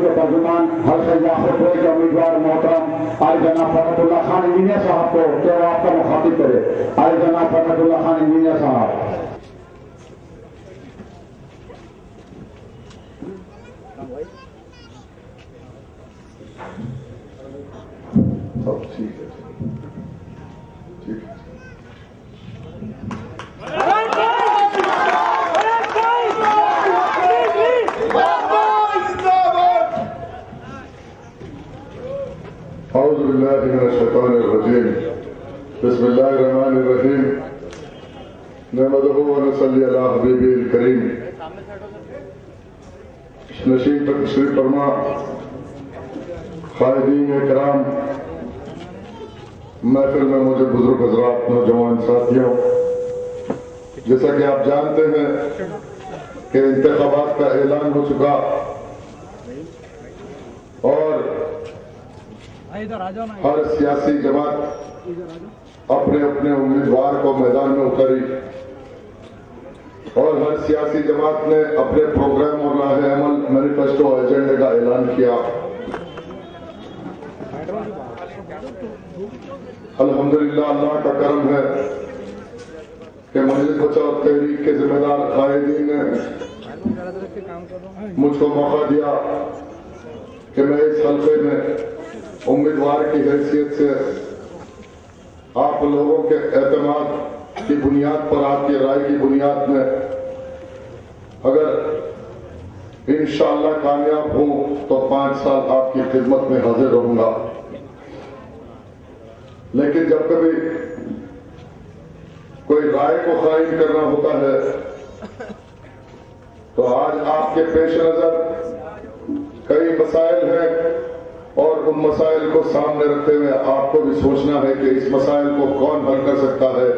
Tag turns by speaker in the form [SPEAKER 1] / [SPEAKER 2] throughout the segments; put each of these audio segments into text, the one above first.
[SPEAKER 1] کے ترجمان حلقہ یاقوت کے امیدوار محترم علی جناب فتح اللہ خان انجینئر صاحب کو کہ وہ آپ کا مخاطب کرے. علی جناب فتح اللہ خان انجینئر صاحب.
[SPEAKER 2] ٹھیک ہے ٹھیک ہے. اعوذ باللہ من الشیطان الرجیم. بسم اللہ الرحمن الرحیم. نحمدہ و نصلی علی حبیبہ الکریم. نشید پر تشریف فرما قائدین اکرام، محفل میں مجھے بزرگ حضرات، نوجوان ساتھیوں، جیسا کہ آپ جانتے ہیں کہ انتخابات کا اعلان ہو چکا اور ہر سیاسی جماعت اپنے اپنے امیدوار کو میدان میں اتری اور ہر سیاسی جماعت نے اپنے پروگرام اور راہ عمل، مینیفیسٹو، ایجنڈے کا اعلان کیا. الحمدللہ اللہ کا کرم ہے کہ مجلس بچاؤ تحریک کے ذمہ دار قائدین نے مجھ کو موقع دیا کہ میں اس حلقے میں امیدوار کی حیثیت سے آپ لوگوں کے اعتماد کی بنیاد پر، آپ کی رائے کی بنیاد میں اگر انشاءاللہ کامیاب ہوں تو 5 سال آپ کی خدمت میں حاضر رہوں گا. لیکن جب کبھی کوئی رائے کو قائم کرنا ہوتا ہے تو آج آپ کے پیش نظر کئی مسائل ہیں اور ان مسائل کو سامنے رکھتے ہوئے آپ کو بھی سوچنا ہے کہ اس مسائل کو کون حل کر سکتا ہے.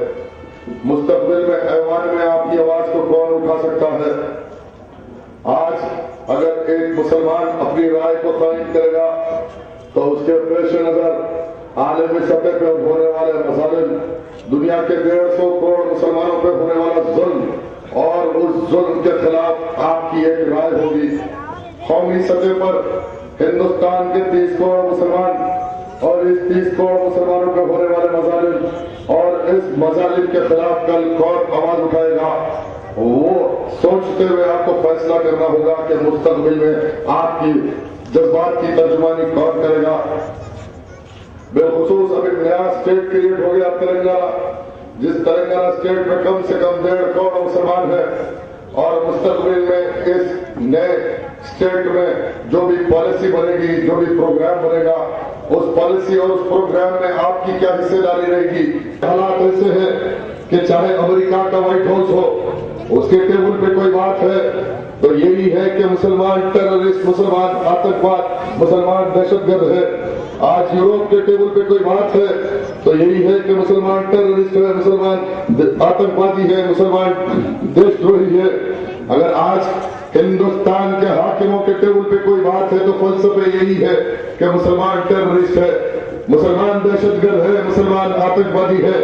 [SPEAKER 2] مستقبل میں ایوان میں آپ کی آواز کو کون اٹھا سکتا ہے. آج اگر ایک مسلمان اپنی رائے کو قائم کرے گا تو اس کے پیش نظر عالمی سطح پہ ہونے والے مظالم، دنیا کے 150 کروڑ مسلمانوں پہ ہونے والا ظلم اور اس ظلم کے خلاف آپ کی ایک رائے ہوگی. قومی سطح پر ہندوستان کے 30 کروڑ مسلمان اور اس 30 کروڑ مسلمانوں پہ ہونے والے مظالم اور اس مظالم کے خلاف کل کون آواز اٹھائے گا، وہ سوچتے ہوئے آپ کو فیصلہ کرنا ہوگا کہ مستقبل میں آپ کی جذبات کی ترجمانی کون کرے گا. بالخصوص اب ایک نیا اسٹیٹ کریٹ ہو گیا تلنگانہ، جس تلنگانہ اسٹیٹ میں کم سے کم 1.5 کروڑ مسلمان ہیں اور مستقبل میں اس نئے اسٹیٹ میں جو بھی پالیسی بنے گی، جو بھی پروگرام بنے گا، اس پالیسی اور اس پروگرام میں آپ کی کیا حصہ داری رہے گی. حالات ایسے ہیں کہ چاہے امریکہ کا وائٹ ہاؤس ہو، اس کے ٹیبل پہ کوئی بات ہے تو یہی ہے کہ مسلمان ٹیررسٹ، مسلمان آتنکواد، مسلمان دہشت گرد ہے. آج یوروپ کے ٹیبل پہ کوئی بات ہے تو یہی ہے کہ مسلمان ٹیررسٹ ہے، مسلمان آتنکوادی ہے، مسلمان دیش دروہی ہے. اگر آج ہندوستان کے حاکموں کے ٹیبل پہ کوئی بات ہے تو فلسفہ یہی ہے کہ مسلمان ٹیررسٹ ہے، مسلمان دہشت گرد ہے، مسلمان آتنکوادی ہے.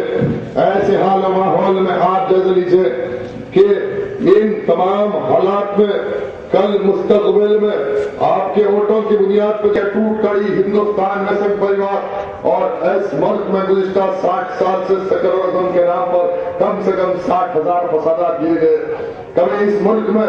[SPEAKER 2] ایسے حال و ماحول میں آپ جائزہ لیجیے کہ ان تمام حالات میں کل مستقبل میں آپ کے ووٹوں کی بنیاد پر ٹوٹ کڑی ہندوستان میں سنگ پریوار اور اس ملک میں گزشتہ 60 سال سے سیکولرزم کے نام پر کم سے کم 60,000 فسادات کیے گئے. کبھی اس ملک میں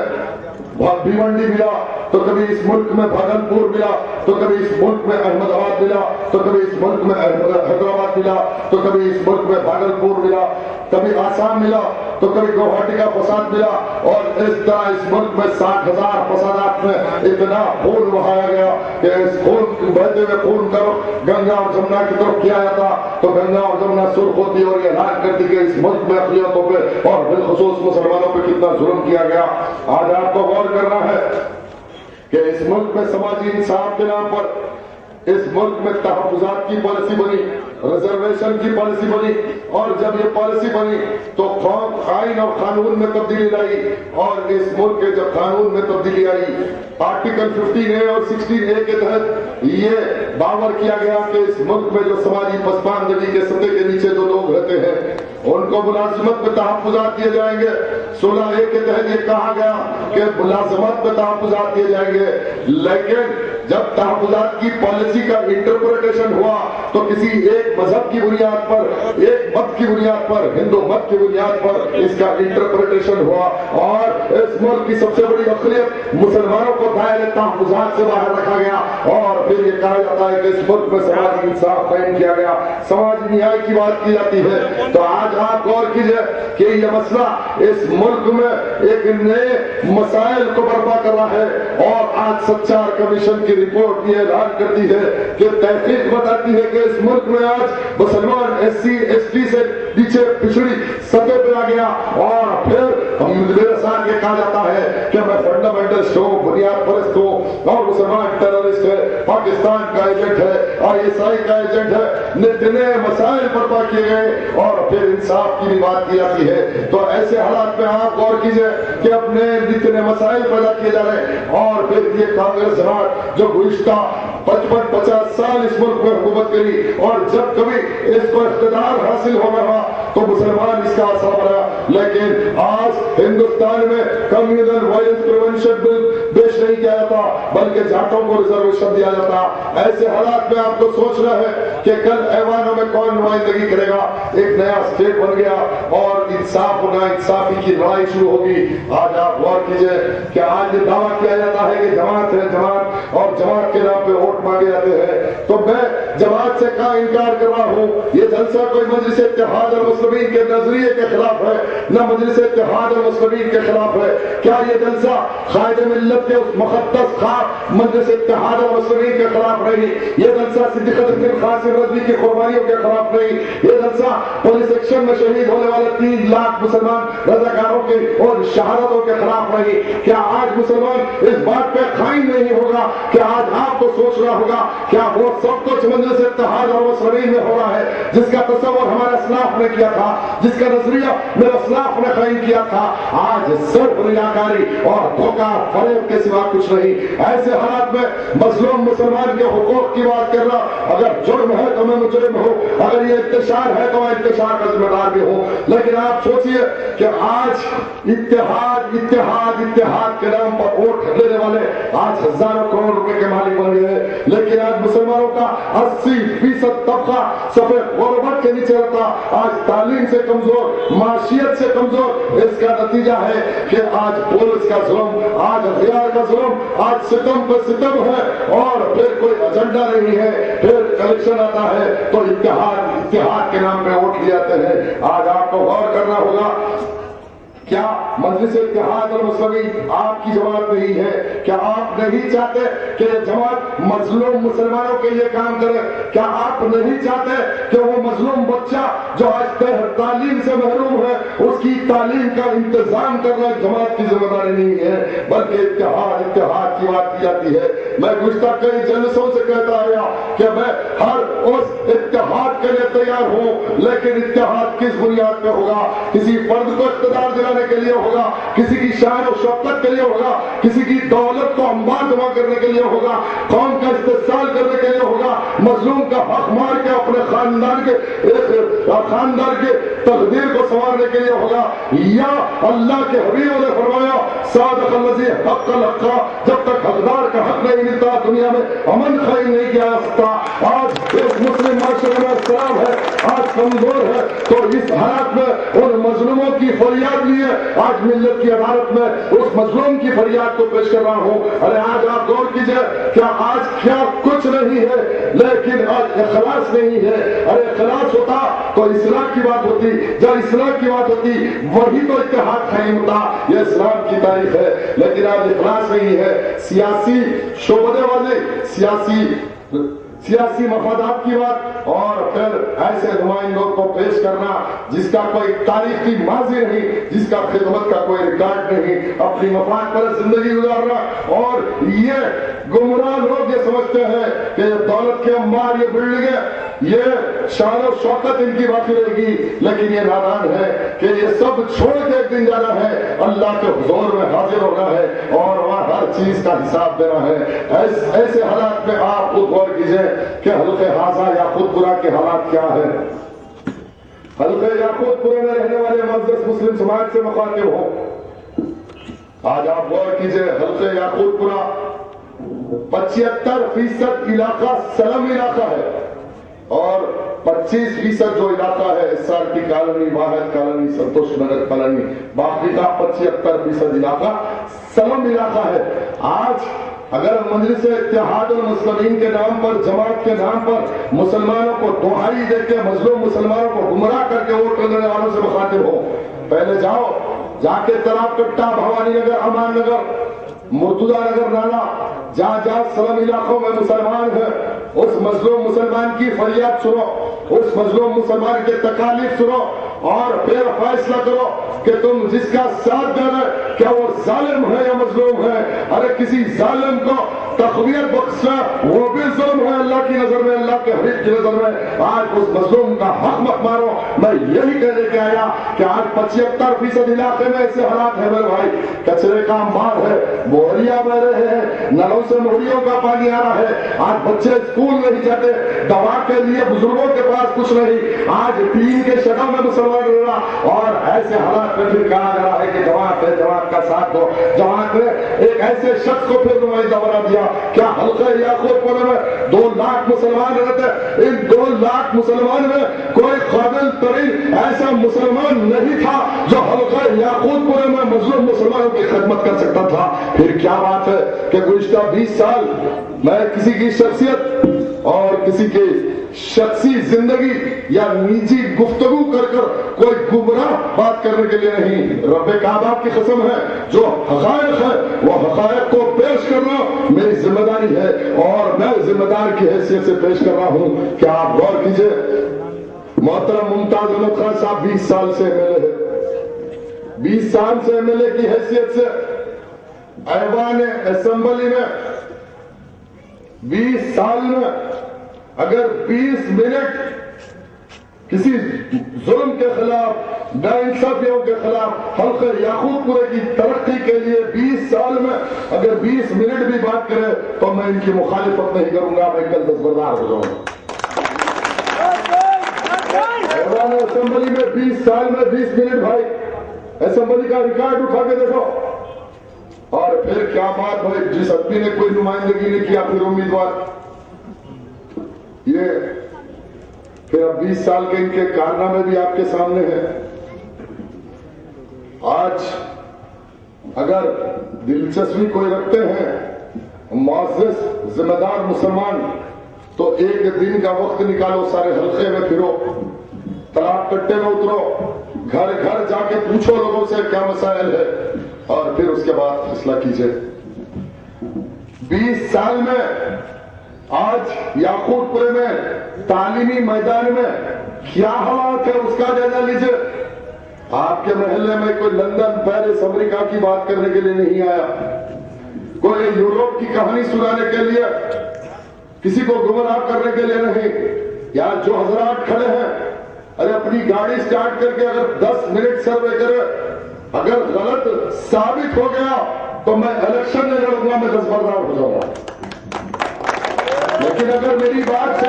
[SPEAKER 2] بھیونڈی ملا تو کبھی اس ملک میں بھاگلپور ملا تو کبھی اس ملک میں احمد آباد ملا تو کبھی اس ملک میں حیدرآباد ملا تو کبھی اس ملک میں بھاگلپور ملا، کبھی آسام ملا تو کبھی گوہاٹی کا فساد ملا اور اس طرح اس ملک میں 60,000 فسادات میں اتنا خون بہایا گیا کہ اس خون بہتے ہوئے خون کا گنگا اور جمنا کی طرف کیا جاتا تو گنگا اور جمنا سرخ ہوتی اور یہ اعلان کرتی کہ اس ملک میں اقلیتوں پہ اور بالخصوص مسلمانوں پہ کتنا ظلم کیا گیا. آج آپ کو غور کرنا ہے کہ اس ملک میں سماجی انصاف کے نام پر اس ملک میں تحفظات کی پالیسی بنی، ریزرویشن کی پالیسی بنی اور جب یہ پالیسی بنی تو آئین اور قانون میں تبدیلی لائی اور اس ملک کے جب قانون میں تبدیلی آئی آرٹیکل 15A اور 16A کے تحت یہ باور کیا گیا کہ اس ملک میں جو سماجی پسماندگی کے سطح کے نیچے جو لوگ رہتے ہیں ان کو ملازمت میں تحفظات دیے جائیں گے 16A کے تحت یہ کہا گیا کہ ملازمت میں تحفظات دیے جائیں گے، لیکن جب تحفظات کی پالیسی کا انٹرپریٹیشن ہوا تو کسی ایک مذہب کی بنیاد پر، ایک مت کی بنیاد پر، ہندو مت کی بنیاد پر اس کا انٹرپریٹیشن ہوا، اور اس ملک کی سب سے بڑی اقلیت مسلمانوں کو دائرے تحفظات سے باہر رکھا گیا، اور پھر یہ کہا جاتا ہے کہ اس ملک میں سماجی انصاف قائم کیا گیا، سماجی نیائی کی بات کی جاتی ہے۔ تو آج آپ غور کیجئے کہ یہ مسئلہ اس ملک میں ایک نئے مسائل کو برپا کر رہا ہے، اور آج سچار کمیشن کی رپورٹ یہ اعلان کرتی ہے کہ تحقیق بتاتی ہے کہ اس ملک میں آج مسلمان ایس سی ایس ٹی سے پیچھے پچھڑی سطح پہ آ گیا، اور پھر میرے ساتھ یہ کہا جاتا ہے کہ میں فنڈامنٹلسٹ ہوں، بنیاد پرست ہوں، اور مسلمان ٹیررسٹ ہے، پاکستان کا ایجنٹ ہے، ISI کا ایجنٹ ہے، نئے مسائل برپا کیے گئے، اور پھر انصاف کی بھی بات کی جاتی ہے۔ تو ایسے حالات میں آپ غور کیجئے کہ اپنے نئے مسائل پیدا کیے جا رہے ہیں، اور پھر یہ کانگریس جماعت جو گزشتہ 55-50 سال اس ملک میں حکومت کری، اور جب کبھی اس کو اقتدار حاصل ہو رہا تو مسلمان اس کا اثر بنا، لیکن آج ہندوستان میں کمیونل وائلنس پریونشن بل پیش نہیں کیا جاتا، بلکہ جاٹوں کو ریزرویشن دیا جاتا۔ ایسے حالات میں آپ کو سوچنا ہے کہ کل ایوانوں میں کون نمائندگی کرے گا۔ ایک نیا اسٹیٹ بن گیا، اور انصاف و نا انصافی کی لڑائی شروع ہوگی۔ آج آپ غور کیجئے کہ آج یہ دعویٰ کیا جاتا ہے کہ جماعت ہے جماعت، اور جماعت کے نام پہ ووٹ مانگے جاتے ہیں، تو میں جماعت سے کا انکار کر رہا ہوں۔ یہ جلسہ کوئی مجلس اتحاد المسلمین کے نظریے کے خلاف ہے، نہ مجلس اتحاد المسلمین کے خلاف ہے۔ کیا یہ جلسہ قائد ملت کے اس مقدس خواہ مجلس اتحاد المسلمین کے خلاف نہیں، یہ جلسہ صدیقۃ الدین قاسم رضوی کی قربانیوں کے خلاف نہیں، یہ جلسہ پولیس ایکشن میں شہید ہونے والے 3 لاکھ مسلمان رضاکاروں کے اور شہادتوں کے خلاف نہیں۔ کیا آج مسلمان اس بات پہ قائم نہیں ہوگا کہ آج آپ کو سوچنا ہوگا کیا وہ سب کچھ مجلس اتحاد المسلمین میں ہو رہا ہے جس کا تصور ہمارے اسلاف نے کیا تھا، جس کا نظریہ میرے اسلاف نے قائم کیا تھا، آج صرف ریاکاری اور دھوکہ فریب کے سوا کچھ نہیں۔ ایسے حالات میں مظلوم مسلمان کے حقوق کی بات کر رہا، اگر جرم ہے تو میں مجرم ہوں، اگر یہ انتشار ہے تو میں انتشار کا ذمہ دار بھی ہوں، لیکن آپ سوچئے کہ آج اتحاد اتحاد اتحاد کے نام پر ووٹ لینے والے آج ہزاروں کروڑ روپے کے مالک بن گئے، لیکن آج مسلمانوں کا 80% طبقہ سفید غربت کے نیچے رہتا، آج تعلیم سے کمزور، معاشیت سے کمزور۔ اس کا نتیجہ ہے کہ آج پولیس کا ظلم، آج ہتھیار کا ظلم، آج ستم پر ستم ہے، اور پھر کوئی ایجنڈا نہیں ہے، پھر الیکشن آتا ہے تو اتحاد کے نام پہ ووٹ لیے جاتے ہیں۔ آج آپ کو غور کرنا ہوگا، کیا مجلس اتحاد المسلمین آپ کی جماعت نہیں ہے؟ کیا آپ نہیں چاہتے کہ یہ جماعت مظلوم مسلمانوں کے لیے کام کرے؟ کیا آپ نہیں چاہتے کہ وہ مظلوم بچہ جو آج تعلیم سے محروم ہے اس کی تعلیم کا انتظام کرنا جماعت کی ذمہ داری نہیں ہے، بلکہ اتحاد اتحاد کی بات کی جاتی ہے؟ میں گزشتہ کئی جلسوں سے کہتا آیا کہ میں ہر اس اتحاد کے لیے تیار ہوں، لیکن اتحاد کس بنیاد پہ ہوگا؟ کسی فرد کو اقتدار دلانے کے لیے ہوگا، کسی کی شان و شوکت کے لیے ہوگا، کسی کی دولت کو انبار جمع کرنے کے لیے ہوگا، قوم کا استحصال کرنے کے لیے ہوگا، مظلوم کا حق مار کے اپنے خاندان کے تقدیر کو سنوارنے کے لیے ہوگا، یا اللہ کے حبیب نے فرمایا صادق الذی حق الحق، جب تک حقدار کا حق نہیں ملتا دنیا میں امن قائم نہیں کیا جا سکتا۔ آج اس مسلم معاشرے میں اسلام ہے، آج کمزور ہے، تو اس حالات میں ان مظلوموں کی فریاد لیے آج ملت کی عدالت میں اس مظلوم کی فریاد کو پیش کر رہا ہوں۔ ارے آج آپ غور کیجئے کہ آج کیا کچھ نہیں ہے، لیکن آج اخلاص نہیں ہے۔ ارے اخلاص ہوتا تو اصلاح کی بات ہوتی، جب اصلاح کی بات ہوتی وہی تو اتحاد قائم ہوتا، یہ اسلام کی تاریخ ہے، لیکن آج اخلاص نہیں ہے۔ سیاسی شعبے والے سیاسی مفادات کی بات، اور پھر ایسے نمائندوں کو پیش کرنا جس کا کوئی تاریخی ماضی نہیں، جس کا خدمت کا کوئی ریکارڈ نہیں، اپنی مفاد پر زندگی گزارنا، اور یہ گمراہ لوگ یہ سمجھتے ہیں کہ یہ دولت کے انبار، یہ بلڈنگیں، یہ شان و شوکت ان کی باقی رہے گی، لیکن یہ نادان ہے کہ یہ سب چھوڑ کے ایک دن جانا ہے، اللہ کے حضور میں حاضر ہونا ہے، اور وہاں ہر چیز کا حساب دینا ہے۔ ایسے حالات میں آپ خود غور کیجئے کہ حلقہ حاضہ یاقوت پورہ کے حالات کیا ہے۔ حلقہ یاقوت پورہ میں رہنے والے معزز مسلم سماج سے مخاطب ہوں، آج آپ غور کیجئے حلقہ یاقوت پورا 75% علاقہ سلم علاقہ ہے اور 25% جو علاقہ ہے SRT کالونی، واحد کالونی، سنتوش نگر کالونی، باقی کا 75% علاقہ سلم علاقہ ہے۔ آج اگر مجلس اتحاد المسلمین کے نام پر، جماعت کے نام پر مسلمانوں کو دہائی دے کے، مظلوم مسلمانوں کو گمراہ کر کے ووٹ لینے والوں سے مخاطب ہو، پہلے جا کے تراب کٹا، بھوانی نگر، امان نگر، مرتضی نگر، نالا، جہاں سلم علاقوں میں مسلمان ہیں، اس مظلوم مسلمان کی فریاد سنو، اس مظلوم مسلمان کے تکالیف سنو اور پھر فیصلہ کرو کہ تم جس کا ساتھ دے رہے کیا وہ ظالم ہے یا مظلوم ہے۔ ارے کسی ظالم کو تقویت بخشنا وہ بھی ظلم ہے اللہ کی نظر میں، اللہ کے حبیب کی نظر میں۔ آج اس مظلوم کا حق مت مارو۔ میں یہی کہنے کے آیا کہ آج 75% علاقے میں ایسے حالات ہیں میرے بھائی، کچرے کا مار ہے، موہریاں بہ رہے ہیں، نلوں سے موہریوں کا پانی آ رہا ہے، آج بچے اسکول نہیں جاتے، دوا کے لیے بزرگوں کے پاس کچھ نہیں، آج ٹین کے شکل میں مسلمان رہ رہا، اور ایسے حالات میں پھر کہا جا رہا ہے کہ جماعت ہے، جماعت کا ساتھ دو۔ جماعت نے ایک ایسے شخص کو پھر نمائندہ بنا دیا۔ کیا حلقہ یاقوت پورے میں 2 لاکھ مسلمان رہتے؟ ان 2 لاکھ مسلمان میں کوئی قابل ترین ایسا مسلمان نہیں تھا جو حلقہ یاقوت پورے میں مظلوم مسلمانوں کی خدمت کر سکتا تھا۔ پھر کیا بات ہے کہ گزشتہ 20 سال میں کسی کی شخصیت اور کسی کی شخصی زندگی یا نجی گفتگو کر کوئی گمراہ بات کرنے کے لیے نہیں، رب کعبہ کی قسم ہے، جو حقائق ہے وہ حقائق کو پیش کرنا میری ذمہ داری ہے اور میں ذمہ دار کی حیثیت سے پیش کر رہا ہوں۔ کیا آپ غور کیجئے، محترم ممتاز احمد خان صاحب 20 سال سے MLA ہے، 20 سال سے MLA کی حیثیت سے ایوان اسمبلی میں 20 سال میں اگر 20 منٹ کسی ظلم کے خلاف، ناانصافیوں کے خلاف، حلقہ یاقوت پورے کی ترقی کے لیے 20 سال میں اگر 20 منٹ بھی بات کرے تو میں ان کی مخالفت نہیں کروں گا، میں کل دستبردار ہو جاؤں گا۔ ایوان اسمبلی میں 20 سال میں 20 منٹ، بھائی اسمبلی کا ریکارڈ اٹھا کے دیکھو، اور پھر کیا بات بھائی، جس آدمی نے کوئی نمائندگی نہیں کیا پھر امیدوار، یہ پھر اب 20 سال کے ان کے کارنامے بھی آپ کے سامنے ہیں۔ آج اگر دلچسپی کوئی رکھتے ہیں معزز ذمہ دار مسلمان تو ایک دن کا وقت نکالو، سارے حلقے میں پھرو، تالاب کٹے میں اترو، گھر گھر جا کے پوچھو لوگوں سے کیا مسائل ہے اور پھر اس کے بعد فیصلہ کیجئے۔ 20 سال میں آج یاقوت پورے میں تعلیمی میدان میں کیا حالات ہے اس کا جائزہ لیجئے۔ آپ کے محلے میں کوئی لندن، پیرس، امریکہ کی بات کرنے کے لیے نہیں آیا، کوئی یوروپ کی کہانی سنانے کے لیے، کسی کو گمراہ کرنے کے لیے نہیں۔ یار جو حضرات کھڑے ہیں، ارے اپنی گاڑی سٹارٹ کر کے اگر 10 منٹ سروے کرے، اگر غلط ثابت ہو گیا تو میں الیکشن نہیں لڑوں گا، میں دستبردار ہو جاؤں گا۔ لیکن اگر میری بات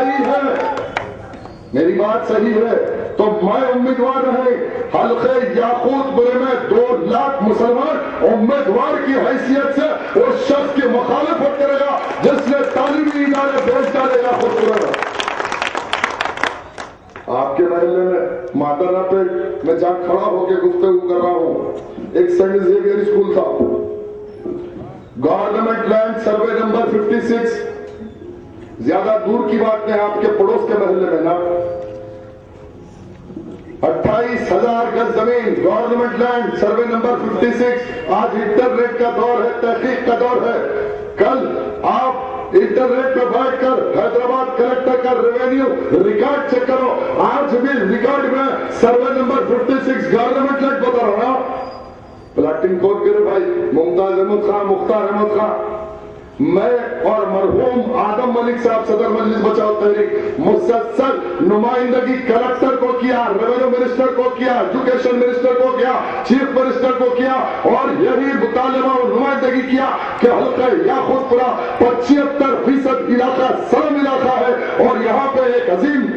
[SPEAKER 2] صحیح ہے تو میں امیدوار نہیں، حلقہ یاقوت پورے میں 2 لاکھ مسلمان امیدوار کی حیثیت سے اس شخص کی مخالفت کرے گا جس نے تعلیمی ادارے بیچ ڈالے یاقوت پورے میں۔ آپ کے محلے میں مادرہ پہ میں جہاں کھڑا ہو کے گفتگو کر رہا ہوں، ایک سینٹ زیویئر اسکول تھا، گورنمنٹ لینڈ سروے نمبر 56، زیادہ دور کی بات نہیں، آپ کے پڑوس کے محلے میں نا 28,000 گز زمین، گورنمنٹ لینڈ سروے نمبر 56۔ آج انٹرنیٹ کا دور ہے، تحقیق کا دور ہے، کل آپ انٹرنیٹ پہ بیٹھ کر حیدرآباد کلیکٹر کا ریونیو ریکارڈ چیک کرو، آج بھی ریکارڈ میں سروے نمبر 56 گورنمنٹ لینڈ بتا رہا ہوں۔ پلاٹنگ کوڈ کرے بھائی ممتاز احمد خان، مختار احمد خان، میں اور مرحوم آدم ملک صاحب صدر مجلس بچاؤ تحریک مسلسل نمائندگی کلیکٹر کو کیا، ریونیو منسٹر کو کیا، ایجوکیشن منسٹر کو کیا، چیف منسٹر کو کیا، اور یہی مطالبہ اور نمائندگی کیا کہ حلقہ یاقوت پورا 75% علاقہ سلم علاقہ ہے اور یہاں پہ ایک عظیم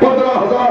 [SPEAKER 2] 15,000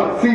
[SPEAKER 2] 80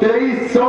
[SPEAKER 2] 2300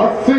[SPEAKER 2] 80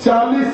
[SPEAKER 2] 40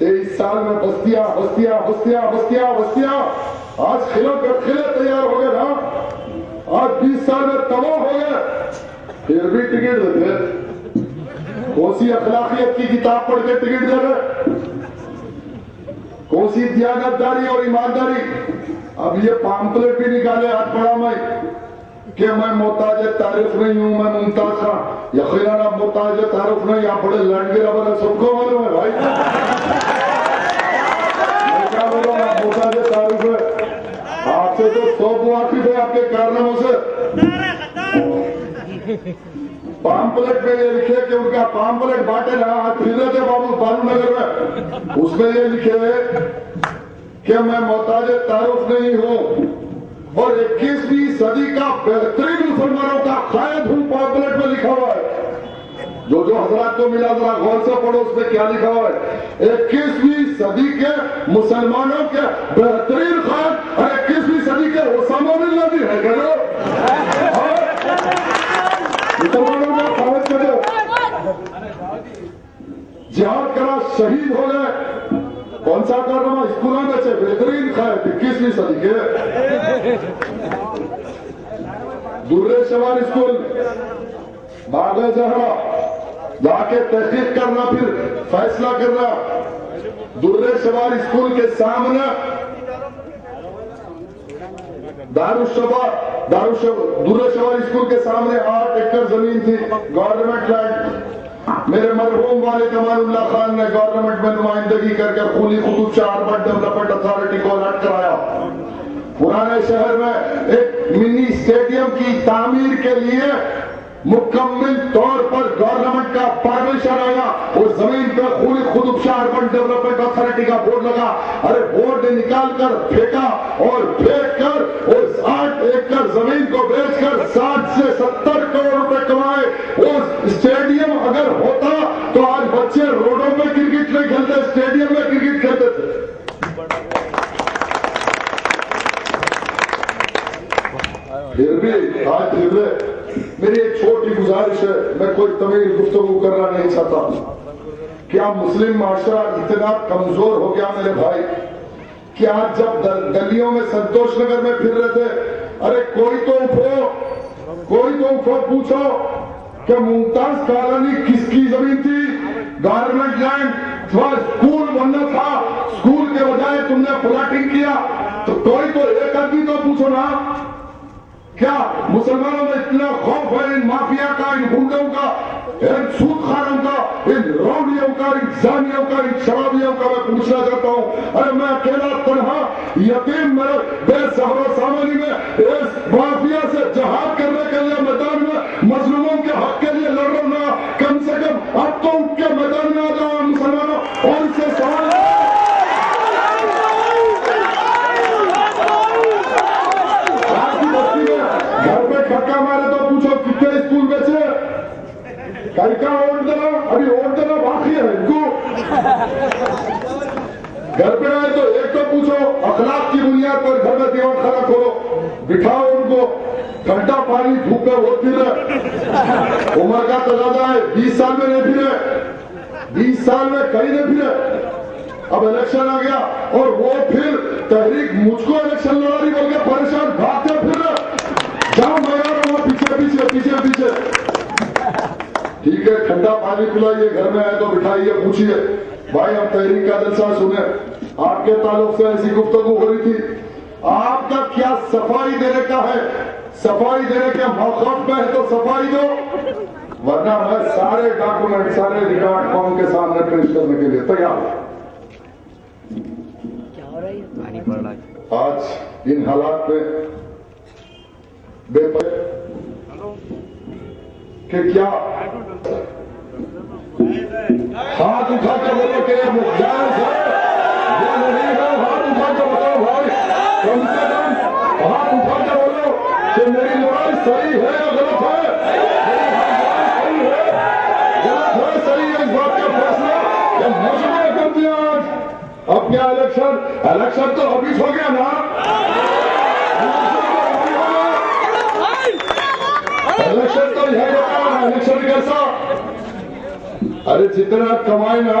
[SPEAKER 2] 23 سال میں بستیاں بستیاں بستیاں بستیاں بستیاں آج قلعوں پہ قلعے تیار ہو گئے نا. آج 20 سال میں تباہ ہو گئے, پھر بھی ٹکٹ دیتے. کون سی اخلاقیت کی کتاب پڑھ کے ٹکٹ دے رہے, کون سی دیانتداری اور ایمانداری. اب یہ پامپلیٹ بھی نکالے ہاتھ پڑا میں کہ میں محتاج تعارف نہیں ہوں, میں ممتاز خان. یقیناً آپ محتاج تعارف نہیں, آپ بڑے لینڈ گرابر ہے, سب کو معلوم ہے بھائی. میں کیا بولوں, آپ محتاج تعارف ہے, آپ سے تو 100 واقف ہے آپ کے کارناموں سے. پامپلیٹ میں یہ لکھے کہ ان کا پامپلیٹ بانٹے رہا, آج پھر رہے تھے بابو بالو نگر میں, اس میں یہ لکھے کہ میں محتاج تعارف نہیں ہوں اور 21ویں صدی کا بہترین مسلمانوں کا قائد ہوں. پامپلیٹ میں لکھا ہوا ہے, جو حضرات کو ملا ذرا غور سے پڑھو, اس میں کیا لکھا ہوا ہے. 21ویں صدی کے مسلمانوں کے بہترین قائد اور 21ویں صدی کے اسامہ بن لادن ہے. کرو مسلمانوں کا قائد کرو, جہاد کرا, شہید ہو گئے. کون سا کارنامہ اسکولوں میں سے بہترین قائد 21ویں صدی کے. درے شوار اسکول باغ زہرا جا کے تحقیق کرنا, پھر فیصلہ کرنا. درے شوار اسکول کے سامنے درے شوار اسکول کے سامنے 8 ایکڑ زمین تھی, گورنمنٹ لینڈ. میرے مرحوم والد امان اللہ خان نے گورنمنٹ میں نمائندگی کر کے خونی خطوط شاہ اربن ڈیولپمنٹ اتھارٹی کو الرٹ کرایا. پرانے شہر میں ایک منی اسٹیڈیم کی تعمیر کے لیے مکمل طور پر گورنمنٹ کا پرمیشن آیا. اس زمین پہ خونی خطوط شاہ اربن ڈیولپمنٹ اتھارٹی کا بورڈ لگا. ارے بورڈ نکال کر پھینکا اور پھینک کر اس 8 ایکڑ زمین کو بیچ کر 60 سے 70 کروڑ روپے کمائے. اس اسٹیڈیم اگر ہوتا تو آج بچے روڈوں پہ کرکٹ نہیں کھیلتے, اسٹیڈیم میں کرکٹ کھیلتے تھے. پھر بھی آج پھر میری ایک چھوٹی گزارش ہے, میں کوئی طویل گفتگو کرنا نہیں چاہتا. کیا مسلم معاشرہ اتنا کمزور ہو گیا میرے بھائی کہ آج جب گلیوں میں سنتوش نگر میں پھر رہے تھے, ارے کوئی تو اٹھو پوچھو کہ ممتاز کالونی کس کی زمین تھی. گورنمنٹ لینڈ اسکول بننا تھا, اسکول کے بجائے تم نے پلاٹنگ کیا. تو کوئی تو ایک آدمی تو پوچھو نا, کیا مسلمانوں میں اتنا خوف ہے ان مافیا کا, ان گنڈوں کا, ان سود خاروں کا, ان روڈیوں کا, ان زانیوں کا, ان شرابیوں کا؟ میں پوچھنا چاہتا ہوں. ارے میں اکیلا تنہا یتیم میرے بے سہرو سامانی میں اس مافیا سے جہاد کرنے کے لیے میدان میں مظلوموں کے حق کے لیے لڑ رہا ہوں نا. کم سے کم اب تو ان کے میدان میں آ جاؤ مسلمانوں اور اس سے سوال گھر پہ کھٹکا مارے تو پوچھو کتنے اسکول بیچے. گھر کا ووٹ دینا, ابھی ووٹ دینا باقی ہے ان کو. گھر پہ آئے تو ایک تو پوچھو اخلاق کی بنیاد پر گھر میں دیوار خانہ کھولو, بٹھاؤ ان کو, گھنٹہ پانی دھوپ میں ووٹ پھر رہے. عمر کا تقاضا ہے, 20 سال میں نہیں پھرے, 20 سال میں کہیں نہیں پھرے. اب الیکشن آ گیا اور وہ پھر تحریک مجھ کو الیکشن لڑا رہی بول کے پریشان بھاگتے پھر رہے. جاؤ میں پیچھے پیچھے پیچھے پیچھے. ٹھیک ہے, ٹھنڈا پانی پلائیے, گھر میں آئے تو بٹھائیے, پوچھیے بھائی ہم تحریک کا جلسہ سنیں, آپ کے تعلق سے ایسی گفتگو ہو رہی تھی, آپ کا کیا صفائی دینے کا ہے؟ صفائی دینے کے موقف میں ہے تو صفائی دو, ورنہ میں سارے ڈاکومنٹ سارے ریکارڈ قوم کے سامنے پیش کرنے کے لیے تیار ہوں. آج ان حالات میں بے کہ کیا ہاتھ اٹھا کے بولو کہ یہ جائز ہے یا نہیں ہے؟ ہاتھ اٹھا کے بتاؤ بھائی, کم سے کم ہاتھ اٹھا کے بولو کہ میری لڑائی صحیح ہے یا غلط ہے. صحیح ہے اس بات کا فیصلہ کہ مجمع کر دیا. آج اب کیا الیکشن تو ابھی ہو گیا نا. الیکشن تو یہ الیکشن کیسا, ارے جتنا کمائے نا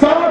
[SPEAKER 2] 7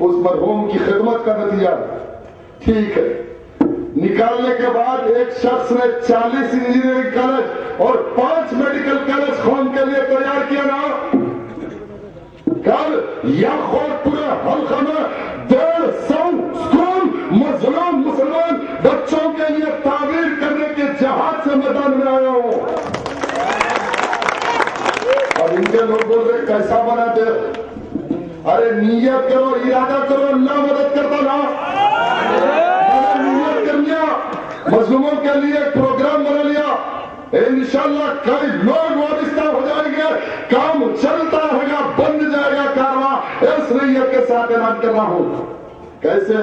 [SPEAKER 2] اس مرحوم کی خدمت کا نتیجہ. ٹھیک ہے, نکالنے کے بعد ایک شخص نے 40 انجینئرنگ کالج اور 5 میڈیکل کالج قوم کے لیے تیار کیا نا. کل یا خود پورے حلقہ میں 150 اسکول مظلوم مسلمان بچوں کے لیے تعمیر کرنے کے جہاد سے میدان میں آیا ہوں. اور ان کے لوگ بول رہے کیسا بناتے؟ ارے نیت کرو, ارادہ کرو, اللہ مدد کرتا نا. نیت کر لیا, مظلوموں کے لیے ایک پروگرام بنا لیا, انشاءاللہ کئی لوگ وابستہ ہو جائیں گے, کام چلتا رہے گا, بند جائے گا کارواں. اس نیت کے ساتھ اعلان کر رہا ہوں. کیسے؟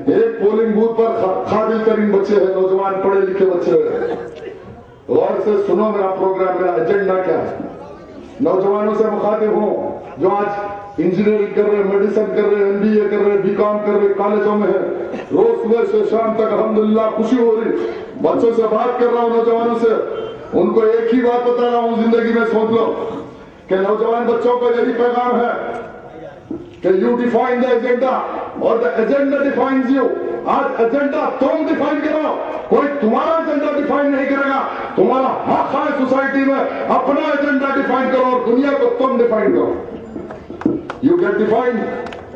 [SPEAKER 2] ایک پولنگ بوتھ پر قابل ترین بچے ہیں, نوجوان پڑھے لکھے بچے ہیں. غور سے سنو میرا پروگرام, میرا ایجنڈا کیا ہے. نوجوانوں سے مخاطب ہوں جو آج انجینئرنگ کر رہے, میڈیسن کر رہے, MBA کر رہے, BCom کر رہے, کالجوں میں ہیں. روز صبح سے شام تک الحمدللہ خوشی ہو رہی. بچوں سے بات کر رہا ہوں, نوجوانوں سے. ان کو ایک ہی بات بتا رہا ہوں, زندگی میں سوچ لو کہ نوجوان بچوں کا یہی پیغام ہے کہ یو ڈیفائن دا ایجنڈا اور دا ایجنڈا ڈیفائنز یو. آج ایجنڈا تم ڈیفائن کرو, کوئی تمہارا ایجنڈا ڈیفائن نہیں کرے گا. تمہارا حق ہے سوسائٹی میں اپنا ایجنڈا ڈیفائن کرو اور دنیا کو تم ڈیفائن کرو. یو گیٹ ڈیفائن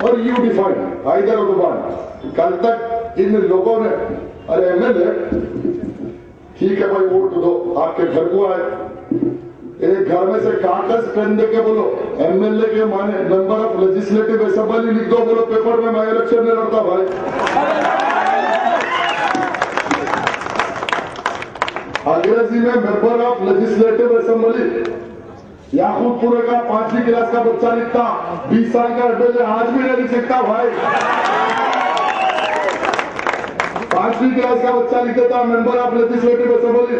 [SPEAKER 2] اور یو ڈیفائن, آئیدر اور دوبارہ. کل تک ان لوگوں نے ارے MLA ٹھیک ہے بھائی ووٹ دو, آپ کے گھر کو آئے, ایک گھر میں سے کاغذ پین دے کے بولو MLA کے معنی ممبر آف لیجسلیٹو اسمبلی لکھ دو, بولو پیپر میں الیکشن نہیں لڑتا بھائی. انگریزی میں ممبر آف لیجسلیٹو اسمبلی. یاقوت پورے کا 5ویں کلاس کا بچہ لکھتا, 20 سال کا MLA آج بھی نہیں لکھ سکتا بھائی. 5ویں کلاس کا بچہ لکھتا تھا member of legislative assembly.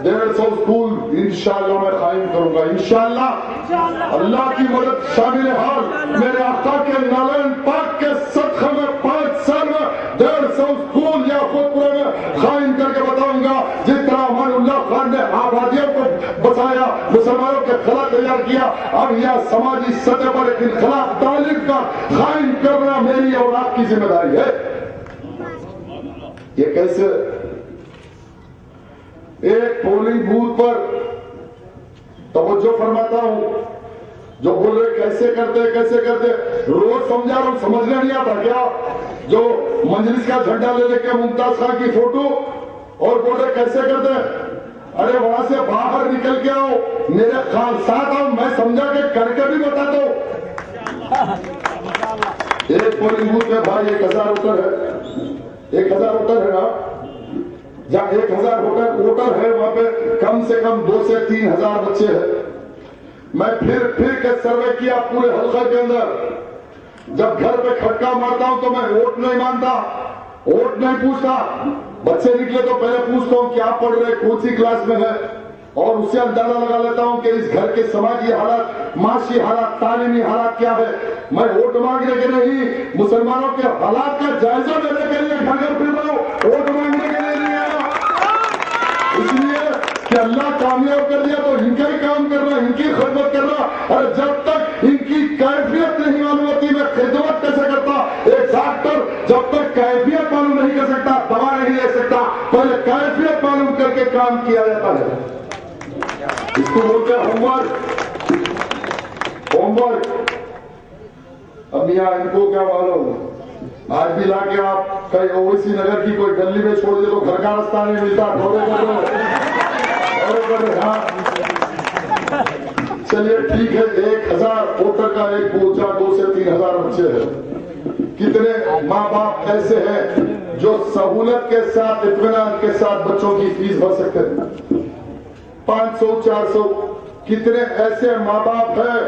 [SPEAKER 2] 150 school انشاءاللہ میں قائم کروں گا, انشاءاللہ. اللہ کی مدد شامل حال میرے آقا کے نالین پاک کے صدقہ میں 5 سال میں 150 اسکول یا خود پورے میں قائم کر کے بتاؤں گا. جس طرح امان اللہ خان نے آبادیوں کو بسایا, مسلمانوں کے خلا تیار کیا, اب یہ سماجی سطح پر ایک انقلاب تعلیم کا قائم کرنا میری اور آپ کی ذمہ داری ہے. یہ کیسے؟ ایک پولنگ بوتھ پر توجہ فرماتا ہوں, جو بول رہے کیسے کرتے, روز سمجھا رہا ہوں, سمجھنے نہیں آتا کیا؟ جو مجلس کا جھنڈا لے لے کے ممتاز خان کی فوٹو اور بول رہے کیسے کرتے. ارے وہاں سے باہر نکل کے آؤ, میرے ساتھ آؤ, میں سمجھا کہ کر کے بھی بتاتا ہوں. ایک پولنگ بوتھ میں بھائی 1000 ووٹر ہے, 1000 ووٹر ہے نا, جہاں 1000 ووٹر ہے وہاں پہ کم سے کم 2 سے 3 ہزار بچے ہیں. میں پھر کے سروے کیا پورے حلقہ کے اندر. جب گھر پہ کھٹکا مارتا ہوں تو میں ووٹ نہیں مانتا, ووٹ نہیں پوچھتا. بچے نکلے تو پہلے پوچھتا ہوں کیا پڑھ رہے, کون سی کلاس میں ہے, اور اس سے اندازہ لگا لیتا ہوں کہ اس گھر کے سماجی حالات, معاشی حالات, تعلیمی حالات کیا ہے. میں ووٹ مانگنے کے نہیں, مسلمانوں کے حالات کا جائزہ لینے کے لیے گھر پھر رہا ہوں, ووٹ مانگنے کے لیے نہیں آیا. اس لیے کہ اللہ کامیاب کر دیا تو ان کا ہی کام کر رہا, ان کی خدمت کر رہا. اور جب تک ان کی کیفیت نہیں معلوم ہوتی میں خدمت کیسے کرتا. ایک ڈاکٹر جب تک کیفیت معلوم نہیں کر سکتا دوا نہیں لے سکتا, پہلے کیفیت معلوم کر کے کام کیا جاتا ہے. اس کو بولتے ہیں ہوم ورک. اب یہاں ان کو کیا معلوم, آج بھی لا کے آپ کہیں اویسی نگر کی کوئی گلی میں چھوڑ دے تو گھر کا راستہ نہیں ملتا. چلیے ٹھیک ہے, 1000 ووٹر کا ایک بوتھ, 2 سے 3 ہزار بچے ہیں. کتنے ماں باپ ایسے ہیں جو سہولت کے ساتھ, اطمینان کے ساتھ بچوں کی فیس بھر سکتے ہیں. 500 400. کتنے ایسے ماں باپ ہیں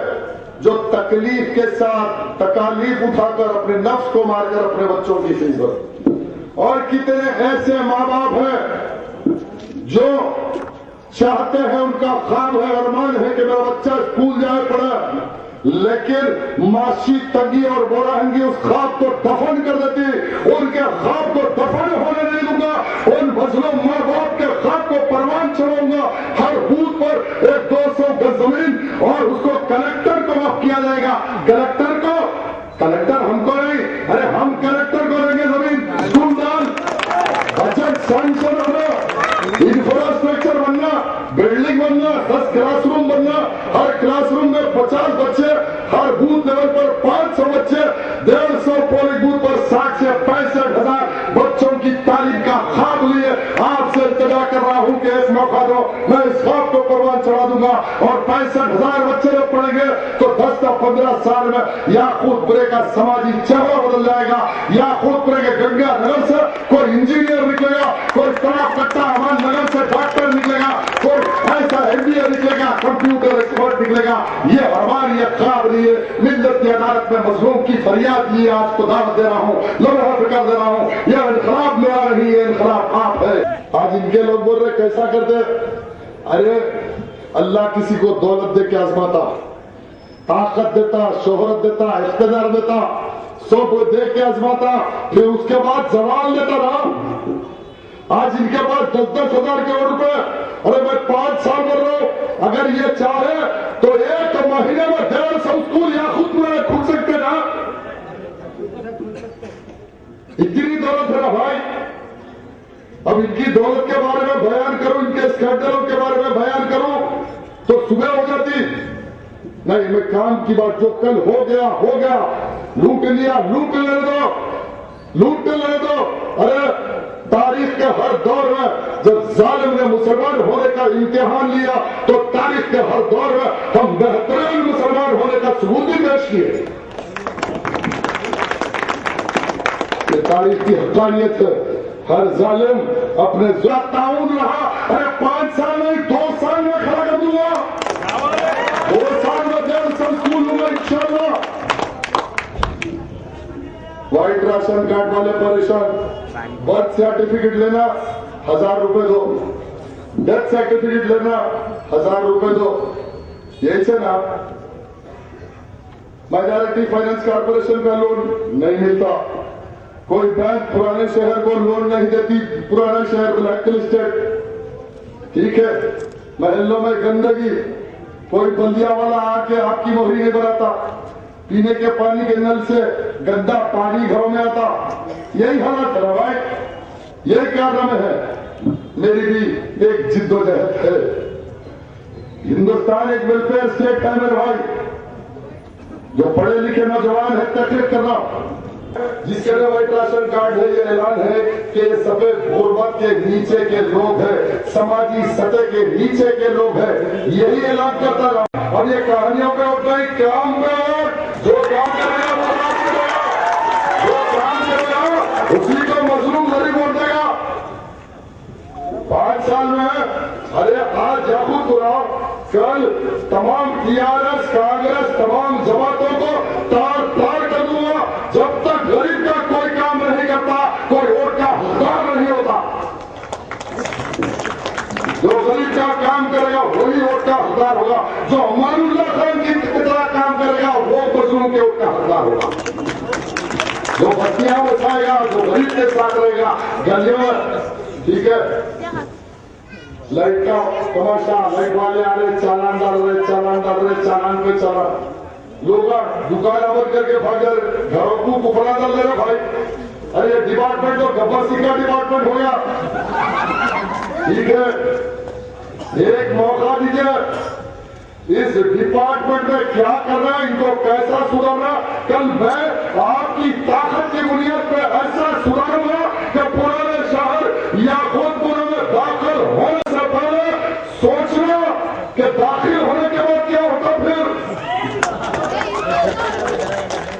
[SPEAKER 2] جو تکلیف کے ساتھ تکالیف اٹھا کر اپنے نفس کو مار کر اپنے بچوں کی فیس بھر. اور کتنے ایسے ماں باپ ہیں جو چاہتے ہیں, ان کا خواب ہے, ارمان ہے کہ میرا بچہ اسکول جائے پڑھے, لیکن معاشی تنگی اور بوراہنگی اس خواب کو دفن کر دیتی. ان کے خواب کو دفن ہونے نہیں دوں گا, ان مظلوم ماں باپ کے خواب کو پروان چڑھاؤں گا. ہر بوتھ پر 100-200 گز زمین اور اس کو کلیکٹر کو وقف کیا جائے گا. کلیکٹر ہم کو نہیں، ارے ہم کلیکٹر کو دیں گے زمین، اسکول دان، بجٹ سینکشن ہونا، انفراسٹرکچر بننا، بلڈنگ بننا، 10 کلاس روم بننا، ہر کلاس روم میں 50 بچے، ہر بوتھ لیول پر 500 بچے، 150 پولنگ بوتھ پر 60 سے 65,000 بچوں کی تعلیم کا خواب لیے آپ سے التجا کر رہا ہوں کہ اس موقع دو، میں اس خواب کو پروان چڑھا دوں گا، اور 65,000 بچے جب پڑھیں گے تو 10 تا 15 سال میں یاقوت پورے کا سماجی چہرہ بدل جائے گا۔ یاقوت پورے کے گنگا نگر سے کوئی انجینئر نکلے گا، کوئی طرف کٹا امان نگر سے ڈاکٹر نکلے گا، کوئی ایسا MBA نکلے گا، کمپیوٹر ایکسپرٹ نکلے گا۔ یہ ہماری یہ خواب لیے ملت کی عدالت میں مظلوم کی فریاد لیے آج کو دعوت دے رہا ہوں، لمحہ فکر دے رہا ہوں، یہ انقلاب میرا نہیں ہے، انقلاب آپ ہے۔ آج ان کے لوگ بول رہے کیسا کرتے، ارے اللہ کسی کو دولت دے کے آزماتا، طاقت دیتا، شہرت دیتا، اقتدار دیتا، سب دے کے آزماتا، پھر اس کے بعد زوال دیتا رہا۔ آج ان کے پاس 10-10 ہزار کروڑ روپے، ارے میں 5 سال کر رہا ہوں، اگر یہ چاہے تو 1 مہینے میں 150 اسکول یاقوت پورے میں کھل سکتے نا، اتنی دولت ہے نا بھائی۔ اب ان کی دولت کے بارے میں بیان کروں، ان کے اسکینڈلوں کے بارے میں بیان کروں تو صبح ہو جاتی، نہیں میں کام کی بات، جو کل ہو گیا، لوٹ لیا، لوٹ لے دو۔ ارے تاریخ کے ہر دور میں جب ظالم نے مسلمان ہونے کا امتحان لیا تو تاریخ کے ہر دور میں ہم بہترین مسلمان ہونے کا ثبوت بھی پیش کیے۔ یہ تاریخ کی حقانیت ہے، ہر ظالم اپنے تعاون رہا، ارے 5 سال نہیں 2 سال میں کھڑا کر دوں گا، 2 سال میں 150 اسکول لوں گا انشاءاللہ۔ وائٹ راشن کارڈ والے پریشان، برتھ سرٹیفکیٹ لینا 1000 روپے دو، ڈیتھ سرٹیفکیٹ لینا 1000 روپے دو، یہی سے نا۔ مائنارٹی فائنانس کارپوریشن کا لون نہیں ملتا، کوئی بینک پرانے شہر کو لون نہیں دیتی، پرانا شہر بلیک لسٹڈ، ٹھیک ہے۔ محلوں میں گندگی، کوئی بلدیہ والا آ کے آپ کی موہری نہیں بناتا، پینے کے پانی کے نل سے گندا پانی گھروں میں آتا، یہی حالت ہے بھائی، یہی کارنامے ہے۔ میری بھی ایک جد و جہد ہے، ہندوستان ایک ویلفیئر اسٹیٹ ہے میرے بھائی، جو پڑھے لکھے نوجوان ہے تحقیق کرنا، جس کے لیے وائٹ راشن کارڈ ہے، یہ اعلان ہے کہ یہ سفید غربت کے نیچے کے لوگ ہیں، سماجی سطح کے نیچے کے لوگ ہیں، یہی اعلان کرتا رہا۔ اور یہ کہانیوں پہ ہوتا ہے، کام پہ جو کام کرے گا وہ بات کرے گا، جو کام کرے گا اسی کو مظلوم غریب ووٹ دے گا۔ 5 سال میں، ارے آج یاقوت پورا، کل تمام TRS کانگریس تمام جماعتوں کو تار کر دوں گا، جب تک غریب کا کوئی کام نہیں کرتا کوئی ووٹ کا حقدار نہیں ہوتا۔ جو غریب کا کام کرے گا وہی ووٹ کا حقدار ہوگا، جو امان اللہ خان کی طرح کام کرے گا وہ مظلوم کے ووٹ کا حقدار ہوگا، جو بستیاں بچائے گا، جو غریب کے ساتھ رہے گا گلیوں میں، ٹھیک ہے۔ لائٹ کا تماشا، لائٹ والے آ رہے، چالان ڈال رہے، چالان پہ چالان، لوگ دکان بند کر کے بھاگ جا رہے، گھروں کو کفلا ڈال رہے بھائی۔ ارے یہ ڈپارٹمنٹ تو گبر سنگھ کا ڈپارٹمنٹ ہو گیا، ٹھیک ہے۔ ایک موقع دیجیے، اس ڈپارٹمنٹ میں کیا کرنا ہے، ان کو کیسا سدھارنا، کل میں آپ کی طاقت کی بنیاد پہ ایسا سدھاروں گا کہ پرانے شہر یاقوت پورے میں داخل ہونے سے پہلے سوچنا کہ داخل ہونے کے بعد کیا ہوتا، پھر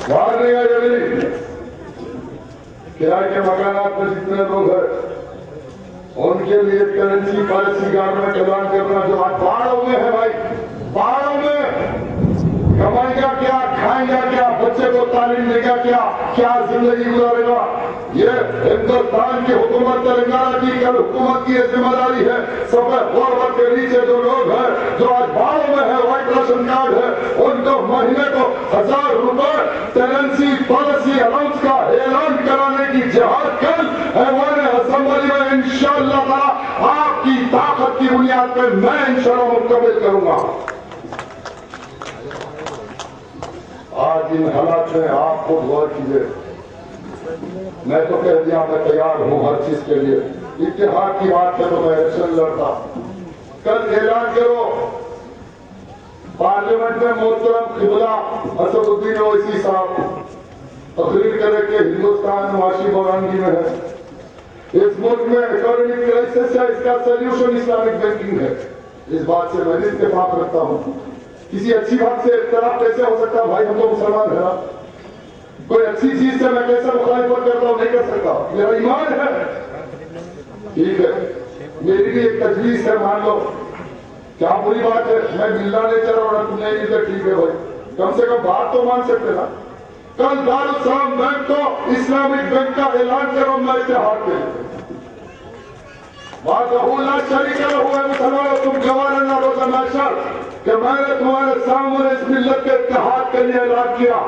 [SPEAKER 2] باہر نہیں آئے گا۔ کرائے کے مکانات میں جتنے لوگ ہیں ان کے لیے کرنسی پالیسی گورنمنٹ اعلان کرنا، جو آج پہاڑوں میں ہے بھائی، پہاڑوں میں کمائے گا کیا، کھائے گا کیا، بچے کو تعلیم دے گا کیا زندگی گزارے گا۔ یہ ہندوستان کی حکومت تلنگانہ کی کل حکومت کی ذمہ داری ہے، سفید غربت کے نیچے جو لوگ ہیں، جو آج پہاڑوں میں ہے، وائٹ راشن کارڈ ہے، ان کو مہینے کو 1000 روپے ٹیننسی پالیسی الاؤنس کا اعلان کرانے کی جہاد کل ایوان اسمبلی میں انشاءاللہ تعالی آپ کی طاقت کی بنیاد پہ میں انشاءاللہ مکمل کروں گا۔ آج آج ان حالات میں آپ خود غور کیجیے. میں تو کہہ دیا میں تیار ہوں ہر چیز کے لیے. اتحاد کی بات ہے تو میں الیکشن لڑتا. کل اعلان کرو پارلیمنٹ میں محترم قبلہ اسد الدین اویسی صاحب تقریر کرے کہ ہندوستان معاشی بحرانی میں ہے. اس ملک میں اکنامک کرائسس ہے, اس کا سلیوشن اسلامک بینکنگ ہے. اس بات سے میں بھی اتفاق رکھتا ہوں. کسی اچھی بات سے اختلاف کیسے ہو سکتا؟ بھائی ہم تو مسلمان ہیں. کوئی اچھی چیز سے میں کیسے مخالفت کرتا ہوں؟ نہیں کر سکتا. میرا ایمان ہے. ٹھیک ہے, میری بھی ایک تجویز ہے, مان لو. کیا بری بات ہے؟ میں ملنا نہیں چاہ رہا ہوں, نہیں ملتا, ٹھیک ہے بھائی, کم سے کم بات تو مان سکتے نا. کل دارالسلام بینک کو اسلامک بینک کا اعلان کرو, میں اتحاد کے لیے. بات لا شریک لہ ہے مسلمانوں, تم گواہ رہنا روزہ محشر کہ میں نے تمہارے سامنے اس ملت کے اتحاد کے لیے اعلان کیا.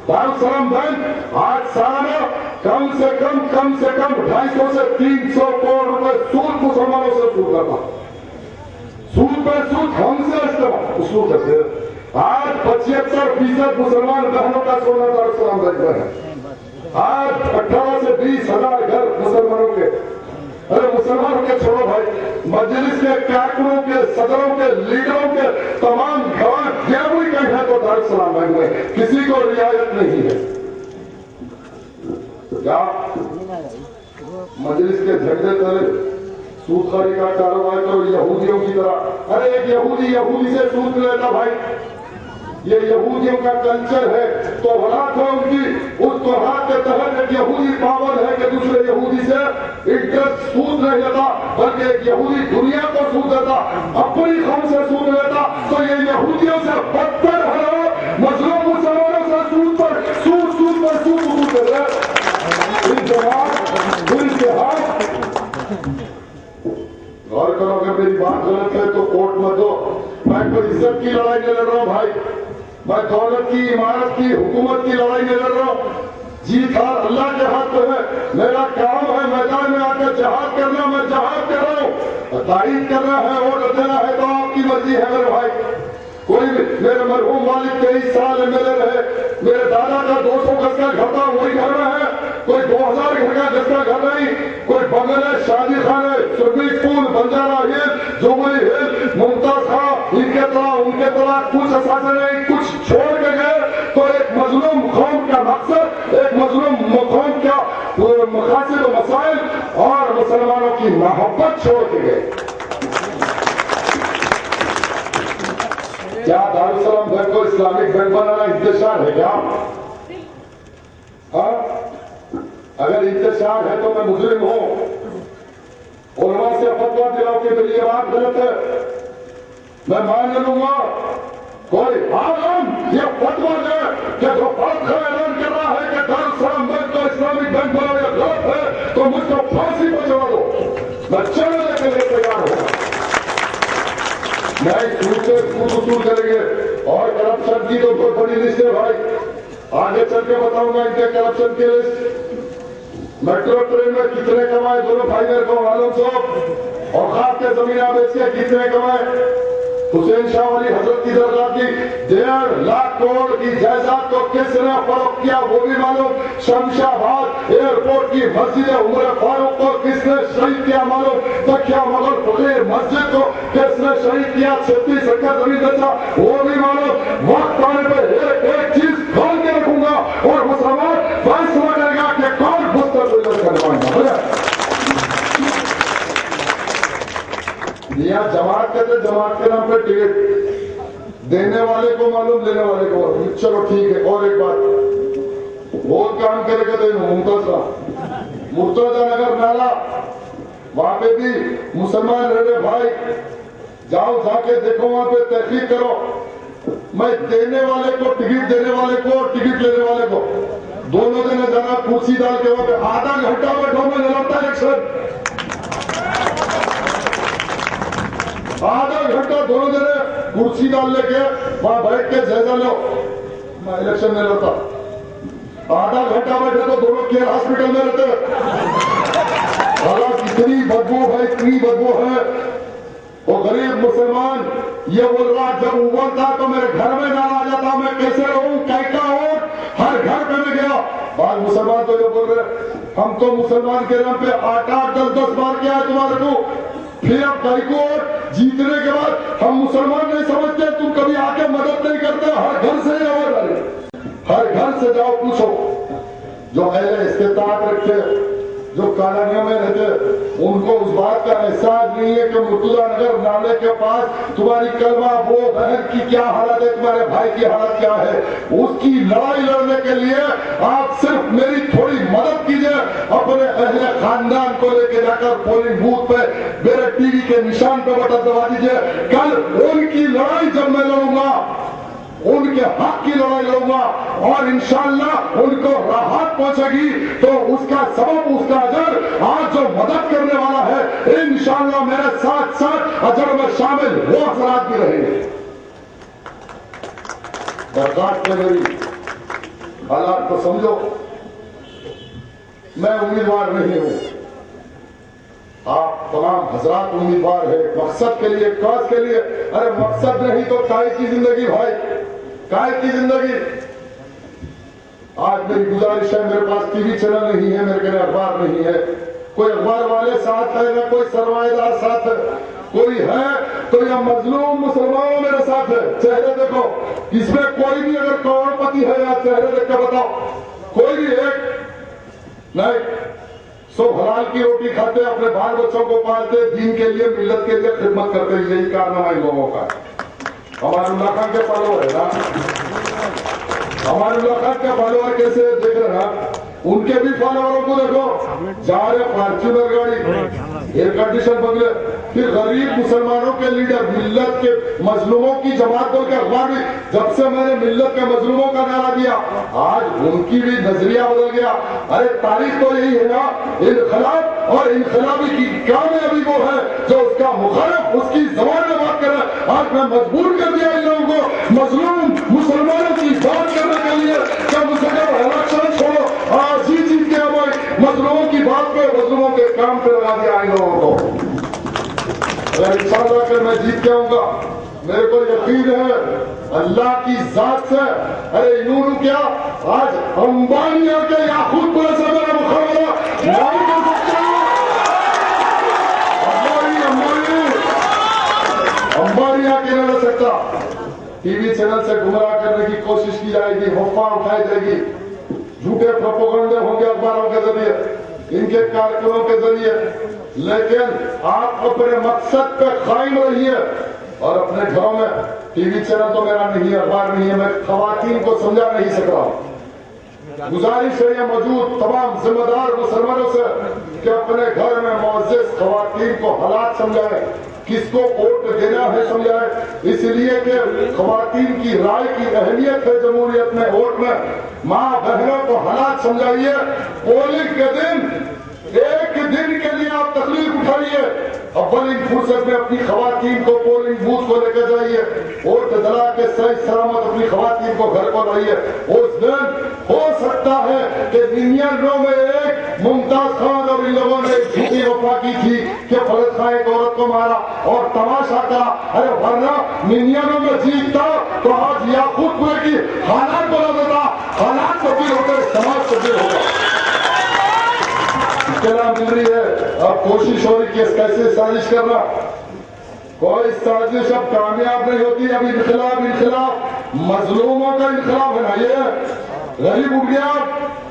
[SPEAKER 2] دارالسلام بینک آج سالانہ کم سے کم 250 سے 300 کروڑ روپے سود مسلمانوں سے سود کرتا. سود پہ سود ہم سے استعمال اصول کرتے. آج 75% مسلمان بہنوں کا سونا دارالسلام بینک میں ہے. آج 18 سے 20 ہزار گھر مسلمانوں کے. ارے مسلمانوں کے چھوڑو بھائی, مجلس کے کارکنوں کے, صدروں کے, لیڈروں کے تمام گھر کوئی کہیں ہے تو دارالسلام بینک میں کسی کو رعایت نہیں ہے. کیا مجلس کے جھنڈے تلے سود خوری کا کاروبار کرو یہودیوں کی طرح؟ ارے ایک یہودی سے سود لیتا بھائی, یہ یہودیوں کا کلچر ہے. تو اولاد ہے ان کی, اس توحاد کے تحت ایک یہودی پاور ہے کہ دوسرے یہودی سے انٹرسٹ سود نہیں لیتا, بلکہ ایک یہودی دنیا کو سود دیتا, اپنی قوم سے سود لیتا. تو یہ یہودیوں سے بدتر ہے مظلوم مسلمانوں سے سود پر سود کر رہے. غور کرو, اگر میری بات غلط ہے تو کوٹ مت دو. میں کوئی عزت کی لڑائی نہیں لڑ رہا ہوں بھائی, میں دولت کی, عمارت کی, حکومت کی لڑائی نہیں لڑ رہا ہوں. جیت ہار اللہ کے ہاتھ میں ہے. میرا کام ہے میدان میں آ کر جہاد کرنا, میں جہاد کر رہا ہوں. تائید کرنا ہے, ووٹ دینا ہے تو آپ کی مرضی ہے میرے بھائی. کوئی بھی میرے مرحوم والد 23 سال MLA رہے, میرے دادا کا 200 گز کا گھر تھا, وہی گھر میں ہے. کوئی 2000 گز کا گھر نہیں, کوئی بنگلے, شادی خانے, سوئمنگ پول, بنجارا ہل, جوبلی ہل, ممتاز خان, ان کے طرح کچھ اثاثے نہیں, کچھ چھوڑ کے گئے. تو ایک مظلوم قوم کا مقصد, ایک مظلوم قوم کا مقاصد و مسائل اور مسلمانوں کی محبت چھوڑ کے گئے. کیا دارالسلام بینک کو اسلامک بینک بنانا انتشار ہے کیا؟ اگر انتشار ہے تو میں مجرم ہوں. علماء سے فتویٰ دلاؤ کہ میری یہ بات غلط ہے, میں مان لوں گا. کوئی عالم یہ فتویٰ دے کہ جو فرق کا اعلان کر رہا ہے کہ دارالسلام بینک کو اسلامک بینک بنانا غلط ہے تو مجھ کو پھانسی پر چڑھا دو, میں چڑھنے کے لیے تیار ہوں. نہیں سود سے سود وصول کریں گے. اور کرپشن کی تو بہت بڑی لسٹ ہے بھائی, آگے چل کے بتاؤں گا ان کے کرپشن کی لسٹ. میٹرو ٹرین میں کتنے کمائے دونوں بھائی میرے کو معلوم صاحب, اور خاص کے زمینہ بیچ کے کتنے کمائے. حسین شاہ ولی حضرت کی درگاہ کی 1.5 لاکھ کروڑ کی جائیداد کو کس نے فروخت کیا وہ بھی معلوم. شمشاباد ایئرپورٹ کی مسجد عمر فاروق کو کس نے شہید کیا معلوم. تکیہ مغل فقیر مسجد کو کس نے شہید کیا, 36 ایکڑ زمین بیچا وہ بھی معلوم. وقت آنے پہ ایک چیز کھول کے رکھوں گا اور مسلمان فیصلہ کرے گا کہ کون مستقبل کروانا ہے. یہاں جماعت کہتے, جماعت کے نام پہ ٹکٹ دینے والے کو معلوم, لینے والے کو معلوم. چلو ٹھیک ہے. اور ایک بات, بہت کام کرے گا دین مرتضی نگر نالا, وہاں پہ بھی مسلمان رہے بھائی, جاؤ جا کے دیکھو, وہاں پہ تحقیق کرو. میں دینے والے کو ٹکٹ, دینے والے کو ٹکٹ لینے والے کو دونوں جنے جانا کرسی ڈال کے وہاں پہ آدھا گھنٹہ بیٹھو, میں لڑتا الیکشن. آدھا گھنٹہ دونوں جنے کرسی ڈال لے کے وہاں بیٹھ کے جائزہ لو, میں الیکشن میں لڑتا. آدھا گھنٹہ بیٹھے تو دونوں کیئر ہاسپٹل میں رہتے. حالات اتنی بدبو ہے, اتنی بدبو ہے. وہ غریب مسلمان یہ بول رہا جب اوور تھا تو میرے گھر میں نہ آ جاتا, میں کیسے رہوں, کیا ہوں. گھر پہ میں گیا. بعض مسلمان تو یہ بول رہے ہم تو مسلمان کے نام پہ 8-8 10-10 بار کیا ہے تمہارے کو, پھر اب بھائی کو جیتنے کے بعد ہم مسلمان نہیں سمجھتے, تم کبھی آ کے مدد نہیں کرتے. ہر گھر سے ہی آواز آ رہی, ہر گھر سے جاؤ پوچھو جو اہل استطاعت رکھتے, جو کالانیوں میں رہتے, ان کو اس بات کا احساس نہیں ہے کہ مرتضیٰ نگر نالے کے پاس تمہاری کلمہ وہ بہن کی کیا حالت ہے, تمہارے بھائی کی حالت کیا ہے. اس کی لڑائی لڑنے کے لیے آپ صرف میری تھوڑی مدد کیجئے, اپنے اہل خاندان کو لے کے جا کر پولنگ بوتھ پہ میرے ٹی وی کے نشان پہ بٹن دبا دیجئے. کل ان کی لڑائی جب میں لڑوں گا, ان کے حق کی لڑائی لڑوں گا, اور انشاءاللہ ان کو راحت پہنچے گی تو اس کا ثواب, اس کا اجر آج جو مدد کرنے والا ہے انشاءاللہ میرے ساتھ ساتھ اجر میں شامل وہ حضرات بھی رہیں گے. درخواست ہے میری, حالات کو سمجھو. میں امیدوار نہیں ہوں, آپ تمام حضرات امیدوار ہیں مقصد کے لیے, کاز کے لیے. ارے مقصد نہیں تو کائے کی زندگی بھائی, کائے کی زندگی. آج میری گزارش ہے, میرے پاس ٹی وی چینل نہیں ہے, میرے گھر اخبار نہیں ہے, کوئی اخبار والے ساتھ ہے نہ کوئی سرمایہ دار ساتھ ہے, کوئی ہے تو یہ مظلوم مسلمانوں میرے ساتھ ہے. چہرے دیکھو, اس میں کوئی بھی اگر کروڑ پتی ہے یا چہرے دیکھ کے بتاؤ, کوئی بھی ایک نہیں. سب حلال کی روٹی کھاتے, اپنے بال بچوں کو پالتے, دین کے لیے ملت کے لیے خدمت کرتے. یہی کارنامہ ان لوگوں کا ہے. ہمارے اللہ خان کے فالوور ہے نا, ہمارے اللہ خان کے فالوور کیسے دیکھ رہے ہیں, ان کے بھی فالووروں کو دیکھو, جا رہے فارچونر گاڑی, ایئر کنڈیشن بنگلے. پھر غریب مسلمانوں کے لیڈر, ملت کے مظلوموں کی جماعت بول کے اخبار بھی, جب سے میں نے ملت کے مظلوموں کا نعرہ دیا آج ان کی بھی نظریہ بدل گیا. ارے تاریخ تو یہی ہے نا, انقلاب اور انقلابی کی کامیابی وہ ہے جو اس کا مخالف اس کی زبان میں بات کرے. آج میں مجبور کر دیا ان لوگوں کو مظلوم مسلمانوں کی بات کرنے کے لیے کہ مسلمان الیکشن چھوڑو, آج ہی جیت کے ہمیں مظلوموں کی بات پہ, مظلوموں کے کام پہ لگا دیا ان لوگوں کو. اگر انشاءاللہ اگر میں جیت کے آؤں گا, میرے کو یقین ہے اللہ کی ذات سے. ارے انہوں نے کیا آج امبانی آ کے یا خود پورے سے میرا مقابلہ نہیں کر سکتا. امبانی آ کے نہیں رہ سکتا. ٹی وی چینل سے گمراہ کرنے کی کوشش کی جائے گی, افواہ اٹھائی جائے گی, جھوٹے پروپیگنڈے ہوں گے اخباروں کے ذریعے, ان کے کارکنوں کے ذریعے. لیکن آپ اپنے مقصد پہ قائم رہیے, اور اپنے گھروں میں ٹی وی چینل تو میرا نہیں ہے, اخبار نہیں ہے, میں خواتین کو سمجھا نہیں سک رہا. گزارش ہے یہ موجود تمام ذمہ دار مسلمانوں سے کہ اپنے گھر میں معزز خواتین کو حالات سمجھائیں, کس کو ووٹ دینا ہے سمجھائیں. اس لیے کہ خواتین کی رائے کی اہمیت ہے جمہوریت میں, ووٹ میں. ماں بہنوں کو حالات سمجھائیے. پولنگ کے دن ایک دن کے لیے آپ تکلیف اٹھائیے, اولین فرصت میں اپنی خواتین کو پولنگ بوتھ کو لے کر جائیے, ووٹ دلا کے صحیح سلامت اپنی خواتین کو گھر کو لائیے. اس دن ہو سکتا ہے کہ 99 میں ایک ممتاز خان اور ان لوگوں نے جھوٹی وفا کی تھی کہ فلت خان ایک عورت کو مارا اور تماشا کرا. ارے ورنہ 99 میں جیتتا تو آج یاقوت پورے کی حالات بنا دیتا, حالات تبدیل ہوتے, سماج تبدیل ہوتا. اطلاع مل رہی ہے, اب کوشش ہو رہی کہ کیسے سازش کرنا. کوئی سازش اب کامیاب نہیں ہوتی. اب انقلاب, انقلاب مظلوموں کا انقلاب ہے نا. یہ غریب اٹھ گیا,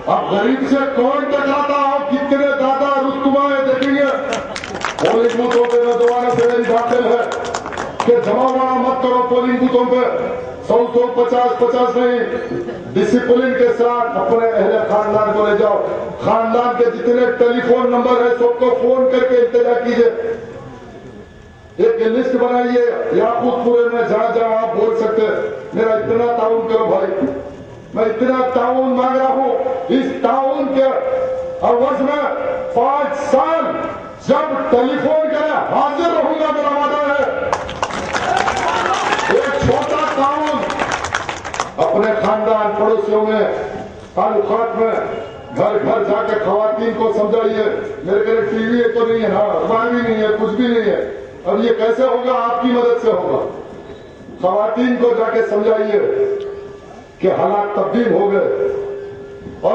[SPEAKER 2] اب غریب سے کون ٹکراتا, آپ کتنے دادا رستمائے دیکھیں گے. پولنگ بوتھوں پہ نوجوانوں سے میری باتیں ہے کہ جمع وڑا مت کرو پولنگ بوتھوں پہ, 100 50 نہیں, ڈسپلن کے ساتھ اپنے اہل خاندان کو لے جاؤ. خاندان کے جتنے ٹیلی فون نمبر ہے سب کو فون کر کے اطلاع کیجئے. ایک لسٹ بنائیے یاقوت پورے میں جہاں جہاں آپ بول سکتے. میرا اتنا تعاون کرو بھائی, میں اتنا تعاون مانگ رہا ہوں. اس تعاون کے عوض میں 5 سال جب ٹیلی فون کرے حاضر رہوں گا, میرا وعدہ ہے. ایک چھوٹا تعاون اپنے خاندان پڑوسیوں میں, تعلقات میں, گھر گھر جا کے خواتین کو سمجھائیے. میرے گھر ٹی وی تو نہیں ہے نا, اخبار بھی نہیں ہے, کچھ بھی نہیں ہے. اب یہ کیسے ہوگا, آپ کی مدد سے ہوگا. خواتین کو جا کے سمجھائیے کہ حالات تبدیل ہو گئے,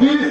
[SPEAKER 2] 30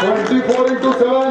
[SPEAKER 2] 24/7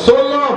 [SPEAKER 2] 16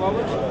[SPEAKER 3] Vamos.